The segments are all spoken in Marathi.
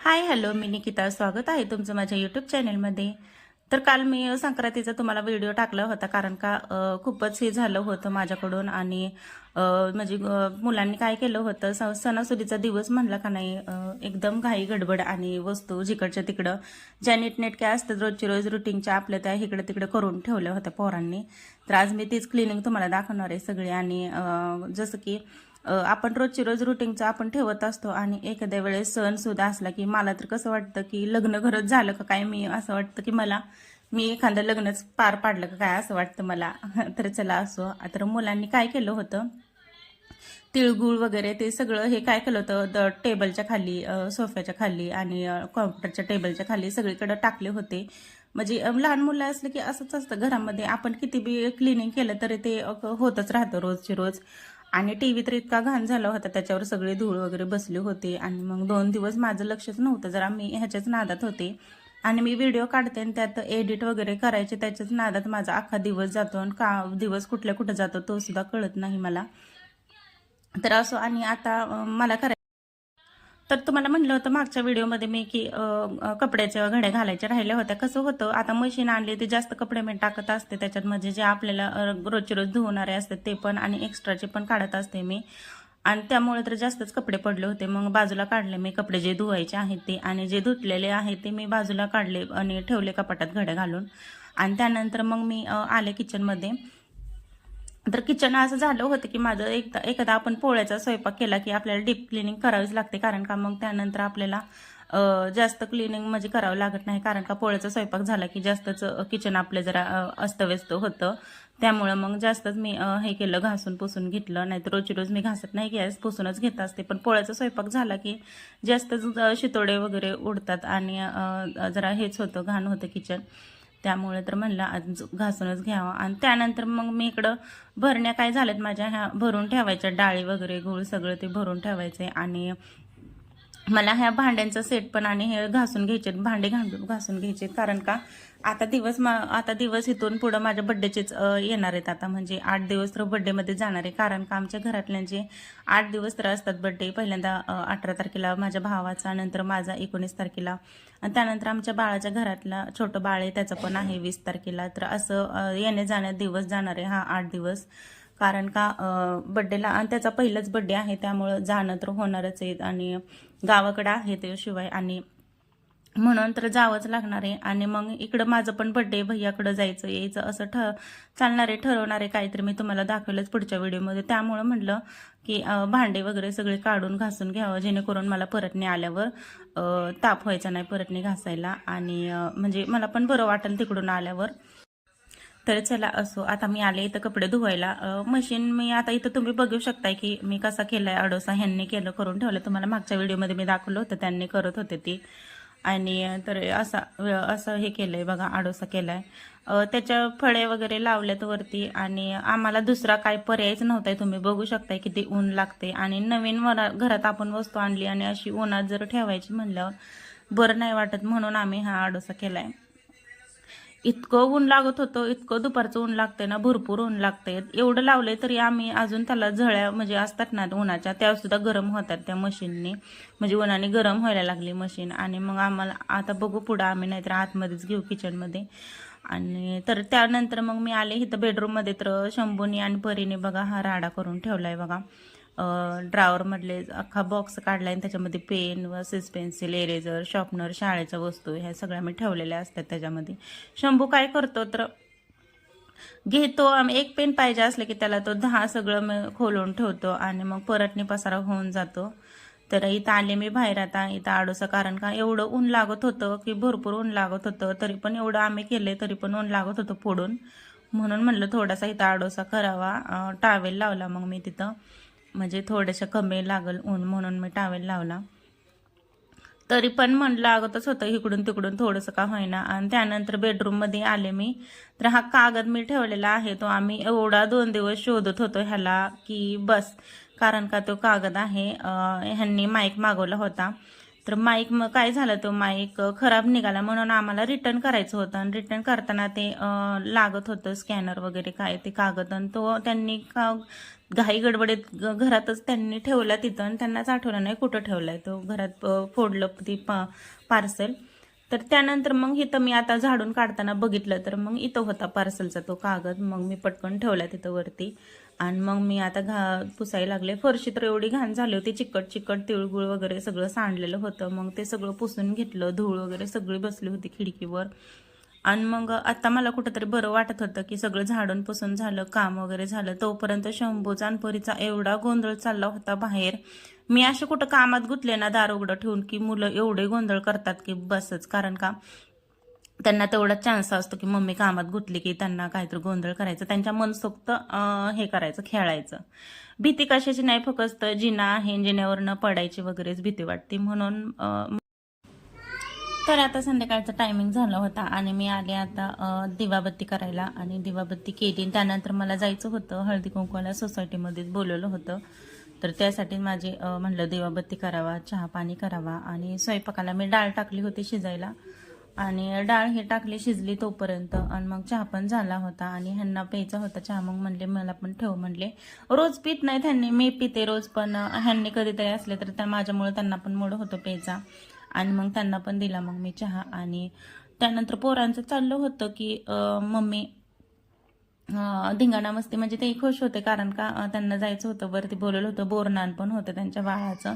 हाय हॅलो मी निकिता, स्वागत आहे तुमचं माझ्या यूट्यूब चॅनलमध्ये. तर काल मी संक्रांतीचा तुम्हाला व्हिडिओ टाकला होता, कारण का खूपच हे झालं होतं माझ्याकडून. आणि म्हणजे मुलांनी काय केलं होतं, सणासुदीचा दिवस म्हणला का नाही, एकदम घाई गडबड आणि वस्तू जिकडच्या तिकडं ज्या नीटनेटक्या असतात रोजची रोज रुटीनच्या आपल्या त्या इकडे तिकडे करून ठेवल्या होत्या पोरांनी. तर आज मी तीच क्लिनिंग तुम्हाला दाखवणार आहे सगळी. आणि जसं की आपण रोजची रोज रुटीनचं आपण ठेवत असतो, आणि एखाद्या वेळेस सण सुद्धा असला की मला तर कसं वाटतं की लग्न घरच झालं का काय, मी असं वाटतं की मी एखादं लग्नच पार पाडलं का काय असं वाटतं मला. तर चला असो. तर मुलांनी काय केलं होतं, तिळगुळ वगैरे ते सगळं हे काय केलं होतं टेबलच्या खाली, सोफ्याच्या खाली आणि कॉम्प्युटरच्या टेबलच्या खाली सगळीकडे टाकले होते. म्हणजे लहान मुलं असलं की असंच असतं घरामध्ये, आपण किती बी क्लिनिंग केलं तरी ते होतच राहतं रोजची रोज. आणि टीव्ही तर इतका घाण झाला होता, त्याच्यावर सगळे धूळ वगैरे बसले होते. आणि मग 2 दिवस माझं लक्षच नव्हतं, जरा मी ह्याच्याच नादात होते. आणि मी व्हिडिओ काढते आणि त्यात एडिट वगैरे करायचे, त्याच्याच नादात माझा अख्खा दिवस जातो, आणि का दिवस कुठल्या कुठं जातो तो सुद्धा कळत नाही मला. तर असो. आणि आता मला करायचं, तर तुम्हाला म्हटलं होतं मागच्या व्हिडिओमध्ये मी की कपड्याच्या घड्या घालायच्या राहिल्या होत्या. कसं होतं, आता मशीन आणली ते जास्त कपडे मी टाकत असते त्याच्यात, म्हणजे जे आपल्याला रोजचे रोज धुवणारे असतात ते पण, आणि एक्स्ट्राचे पण काढत असते मी. आणि त्यामुळे तर जास्तच कपडे पडले होते. मग बाजूला काढले मी कपडे जे धुवायचे आहेत ते, आणि जे धुतलेले आहेत ते मी बाजूला काढले आणि ठेवले कपाटात घड्या घालून. आणि त्यानंतर मग मी आले किचनमध्ये. तर किचन असं झालं होतं की माझं एखादा आपण पोळ्याचा स्वयंपाक केला की आपल्याला डीप क्लिनिंग करावीच लागते, कारण का मग त्यानंतर आपल्याला जास्त क्लिनिंग म्हणजे करावं लागत नाही, कारण का पोळ्याचा स्वयंपाक झाला की जास्तच किचन आपलं जरा अस्तव्यस्त होतं. त्यामुळं मग जास्तच मी हे केलं, घासून पुसून घेतलं. नाही तर रोजची रोज मी घासत नाही, गॅस पुसूनच घेत असते. पण पोळ्याचा स्वयंपाक झाला की जास्तच शितोडे वगैरे उडतात, आणि जरा हेच होतं, घाण होतं किचन. त्यामुळे तर म्हणलं आज घासूनच घ्यावं. आणि त्यानंतर मग मी इकडं भरण्या काय झाल्यात माझ्या, ह्या भरून ठेवायच्या, डाळी वगैरे गूळ सगळं ते भरून ठेवायचे. आणि मला ह्या भांड्यांचा सेट पण आणि हे घासून घ्यायचे, भांडे घासून घ्यायचे, कारण का आता दिवस इथून पुढं माझ्या बड्डेचेच येणार आहेत. आता म्हणजे 8 दिवस तर बड्डेमध्ये जाणार आहे, कारण का आमच्या घरातल्यांचे 8 दिवस तर असतात बड्डे. पहिल्यांदा 18 तारखेला माझ्या भावाचा, नंतर माझा 19 तारखेला, आणि त्यानंतर आमच्या बाळाच्या घरातला छोटं बाळ आहे त्याचं पण आहे 20 तारखेला. तर असं येणे जाण्यात दिवस जाणार आहे हा 8 दिवस, कारण का बड्डेला, आणि त्याचा पहिलाच बड्डे आहे त्यामुळं जाणं तर होणारच आहे. आणि गावाकडं आहे ते शिवाय, आणि म्हणून तर जावंच लागणार आहे. आणि मग इकडं माझं पण बड्डे, भैयाकडं जायचं यायचं असं चालणार आहे, ठरवणार आहे काहीतरी. मी तुम्हाला दाखवलंच पुढच्या व्हिडिओमध्ये. त्यामुळं म्हटलं की भांडे वगैरे सगळे काढून घासून घ्यावं, जेणेकरून मला परतणे आल्यावर ताप व्हायचा नाही परतणे घासायला, आणि म्हणजे मला पण बरं वाटेल तिकडून आल्यावर. तर चला असो. आता मी आले इथं कपडे धुवायला. मशीन मी आता इथं तुम्ही बघू शकताय की मी कसा केलाय अडोसा. ह्यांनी करून ठेवलं, तुम्हाला मागच्या व्हिडिओमध्ये मी दाखवलं होतं, त्यांनी करत होते ती. आणि तर असं हे केलंय बघा, आडोसा केलाय. त्याच्या फळे वगैरे लावल्यात वरती, आणि आम्हाला दुसरा काय पर्यायच नव्हता. तुम्ही बघू शकताय किती ऊन लागते, आणि नवीन घरात आपण वस्तू आणली आणि अशी उन्हात जर ठेवायची म्हणल्यावर बरं नाही वाटत, म्हणून आम्ही हा आडोसा केलाय. इतकं ऊन लागत होतं, इतकं दुपारचं ऊन लागतंय ना, भरपूर ऊन लागतंय. एवढं लावलंय तरी आम्ही अजून त्याला झळ्या म्हणजे असतात ना उन्हाच्या, त्या सुद्धा गरम होतात त्या मशीनने, म्हणजे उन्हाने गरम व्हायला लागली मशीन. आणि मग आम्हाला आता बघू पुढं आम्ही नाहीतर आतमध्येच घेऊ किचनमध्ये. आणि तर त्यानंतर मग मी आले इथं बेडरूममध्ये, तर शंभूनी आणि परीने बघा हा राडा करून ठेवलाय बघा. ड्रावरमधले अख्खा बॉक्स काढला आणि त्याच्यामध्ये पेन व सिस पेन्सिल, इरेजर, शॉर्पनर, शाळेच्या वस्तू ह्या सगळ्या मी ठेवलेल्या असतात त्याच्यामध्ये. शंभू काय करतो तर घेतो, आम्ही एक पेन पाहिजे असलं की त्याला तो 10 सगळं खोलून ठेवतो, आणि मग परतने पसारा होऊन जातो. तर इथं आले मी बाहेर आता इथं आडोसा, कारण का एवढं ऊन लागत होतं की भरपूर ऊन लागत होतं, तरी पण एवढं आम्ही केले तरी पण ऊन लागत होतं फोडून. म्हणून म्हणलं थोडासा इथं आडोसा करावा. टावेल लावला मग मी तिथं, म्हणजे थोडंसं कमी लागल ऊन म्हणून मी टावेल लावला. तरी पण मन लागतच होतं इकडून तिकडून थोडंसं का होईना. आणि त्यानंतर बेडरूममध्ये आले मी, तर हा कागद मी ठेवलेला आहे तो आम्ही एवढा 2 दिवस शोधत होतो ह्याला की बस, कारण का तो कागद आहे ह्यांनी माईक मागवला होता. तर माईक मग काय झालं, तो माईक खराब निघाला म्हणून आम्हाला रिटर्न करायचं होतं. आणि रिटर्न करताना ते लागत होतं स्कॅनर वगैरे काय ते कागद, आणि तो त्यांनी घाई गडबडीत घरातच त्यांनी ठेवला तिथं, आणि त्यांनाच आठवलं नाही कुठं ठेवलाय तो. घरात फोडलं ती पार्सल. तर त्यानंतर मग इथं मी आता झाडून काढताना बघितलं तर मग इथं होता पार्सलचा तो कागद. मग मी पटकन ठेवला तिथं वरती, आणि मग मी आता पुसायला लागले. फरशी तर एवढी घाण झाली होती, चिकट चिकट तिळगुळ वगैरे सगळं सांडलेलं होतं. मग ते सगळं पुसून घेतलं, धूळ वगैरे सगळी बसली होती खिडकीवर. आणि मग आता मला कुठंतरी बरं वाटत होतं की सगळं झाडून पुसून झालं, काम वगैरे झालं. तोपर्यंत शंभूचा आणि परीचा एवढा गोंधळ चालला होता बाहेर. मी असे कुठं कामात गुतले ना दार उघडं ठेवून की मुलं एवढे गोंधळ करतात की बसच. कारण का त्यांना तेवढा चान्स असतो की मम्मी कामात गुतली की त्यांना काहीतरी गोंधळ करायचं, त्यांच्या मनसोक्त हे करायचं, खेळायचं. भीती कशाची नाही, फक्त जिना आहे, जिन्यावरनं पडायची वगैरेच भीती वाटते म्हणून. तर आता संध्याकाळचा टायमिंग झाला होता आणि मी आले आता दिवाबत्ती करायला, आणि दिवाबत्ती केली. त्यानंतर मला जायचं होतं हळदी कुंकवाला, सोसायटीमध्येच बोलवलं होतं. तर त्यासाठी माझे म्हणलं दिवाबत्ती करावा, चहा पाणी करावा. आणि स्वयंपाकाला मी डाळ टाकली होती शिजायला, आणि डाळ हे टाकली शिजली तोपर्यंत. आणि मग चहा पण झाला होता, आणि ह्यांना प्यायचा होता चहा. मग म्हणले मला पण ठेव म्हणले. रोज पित नाही त्यांनी, मी पिते रोज, पण ह्यांनी कधीतरी असले तर माझ्यामुळे त्यांना पण मूड होतो प्यायचा. आणि मग त्यांना पण दिला मग मी चहा. आणि त्यानंतर पोरांचं चाललं होतं की मम्मी धिंगाणा मस्ती, म्हणजे ते खुश होते कारण का त्यांना जायचं होतं वरती, बोलवलं होतं. बोरनान पण होतं त्यांच्या बाळाचं,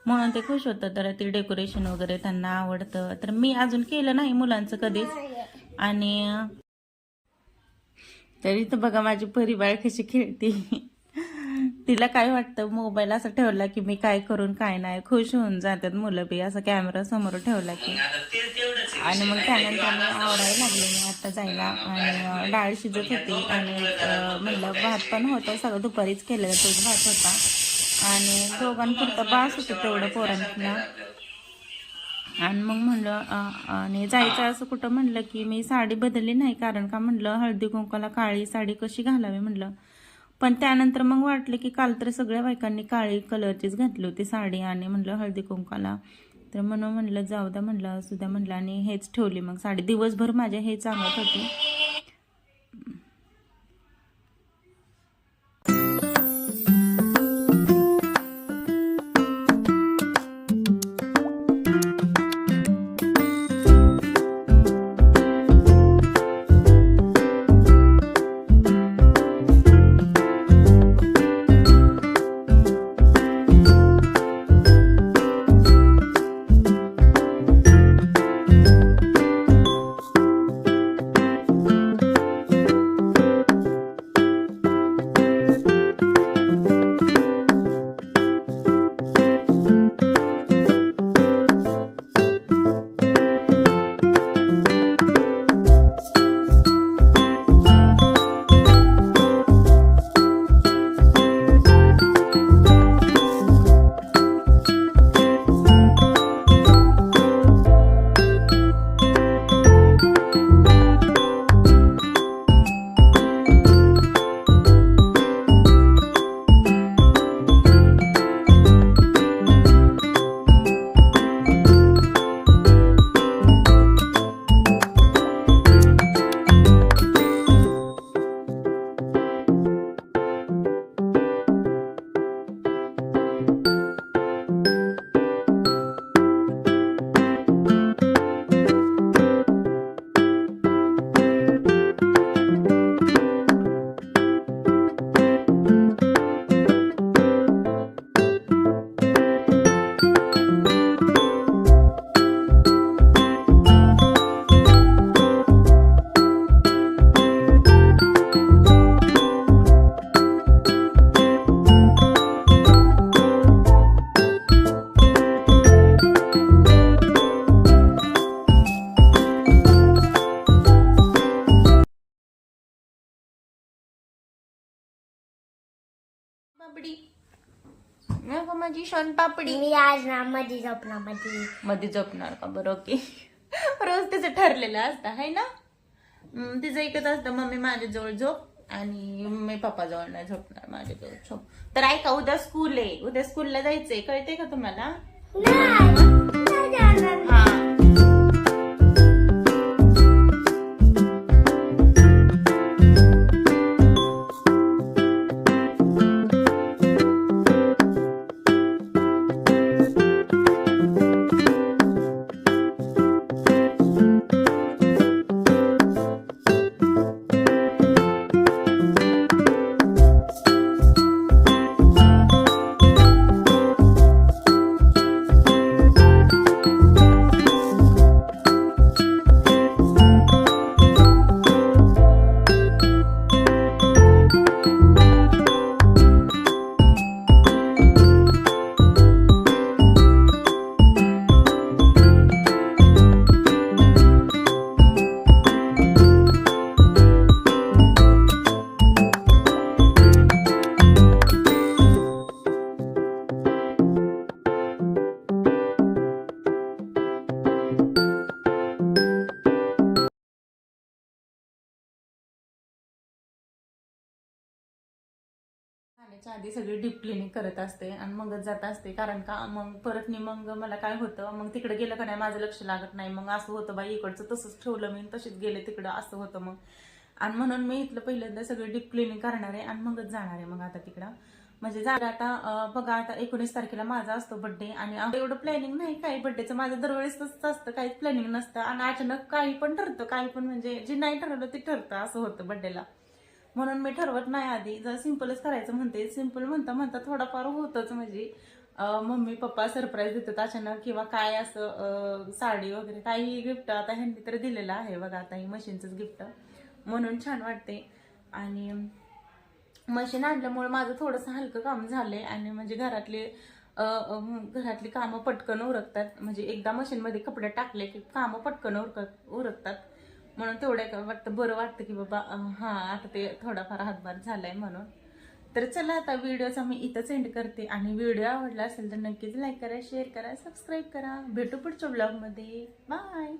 म्हणून ते खुश होतं. तर ते डेकोरेशन वगैरे त्यांना आवडतं. तर मी अजून केलं नाही मुलांचं कधीच. आणि तरी तर बघा माझी परी बाळ कशी खेळते. तिला काय वाटतं, मोबाईल असं ठेवला की मी काय करून काय नाही, खुश होऊन जातात मुलं बी, असं कॅमेरा समोर ठेवला की. आणि मग त्यानंतर मी आवडायला लागले मी आता जायला. आणि डाळ शिजत होती, आणि म्हणलं भात पण होतं, सगळं दुपारीच केलेलं, तोच भात होता. आणि दोघांपुरतं बास होतं तेवढं पोरांना. आणि मग म्हणलं आणि जायचं असं कुठं म्हणलं की मी साडी बदलली नाही, कारण का म्हणलं हळदी कुंकाला काळी साडी कशी घालावी म्हणलं. पण त्यानंतर मग वाटलं की काल तर सगळ्या बायकांनी काळी कलरचीच घातली होती साडी, आणि म्हणलं हळदी कुंकाला, तर म्हणून म्हणलं जाऊ द्या म्हणलं, असू द्या म्हणलं. आणि हेच ठेवली मग साडी. दिवसभर माझ्या हे सांगत होती. पापडी नको माझी शॉन पापडी. मी आज ना मध्ये झोपणार का? बरं ओके. रोज तिचं ठरलेलं असतं है ना. तिचं एकच असतं, मम्मी माझ्या जवळ झोप आणि मी पप्पा जवळ नाही झोपणार, माझ्या जवळ झोप. तर ऐका, उद्या स्कूल आहे, उद्या स्कूलला जायचंय, कळते का तुम्हाला? जायच्या आधी सगळी डीप क्लिनिंग करत असते आणि मगच जात असते, कारण का मग परत मग मला काय होतं, मग तिकडे गेलं का नाही माझं लक्ष लागत नाही, मग असं होतं बाई इकडचं तसंच ठेवलं मी तशीच गेले तिकडं असं होतं मग. आणि म्हणून मी इथलं पहिल्यांदा सगळं डीप क्लिनिंग करणार आहे आणि मगच जाणार आहे मग आता तिकडं. म्हणजे जर आता बघा आता 19 तारखेला माझा असतो बर्थडे आणि एवढं प्लॅनिंग नाही काही बर्थडेचं माझं, दरवेळेस तसंच असतं, काहीच प्लॅनिंग नसतं आणि अचानक काही पण ठरतं, काही पण म्हणजे जे नाही ठरवलं ते ठरतं असं होतं बर्थडेला. म्हणून मी ठरवत नाही आधी, जर सिंपलच करायचं म्हणते, सिंपल म्हणता म्हणता थोडाफार होतच म्हणजे मम्मी पप्पा सरप्राईज देतात अचानक किंवा काय असं साडी वगैरे काही गिफ्ट आता ह्यांनी तर दिलेलं आहे बघा, आता ही मशीनचंच गिफ्ट म्हणून छान वाटते. आणि मशीन आणल्यामुळे माझं थोडंसं हलकं काम झालंय आणि म्हणजे घरातली कामं पटकन उरकतात, म्हणजे एकदा मशीनमध्ये कपडे टाकले की कामं पटकन उरकतात, म्हणून तेवढं वाटतं बरं वाटतं की बाबा हा आता ते थोडाफार हातभार झालाय म्हणून. तर चला आता व्हिडिओचा मी इथंच एंड करते आणि व्हिडिओ आवडला असेल तर नक्कीच लाईक करा, शेअर करा, सबस्क्राईब करा. भेटू पुढच्या ब्लॉगमध्ये. बाय.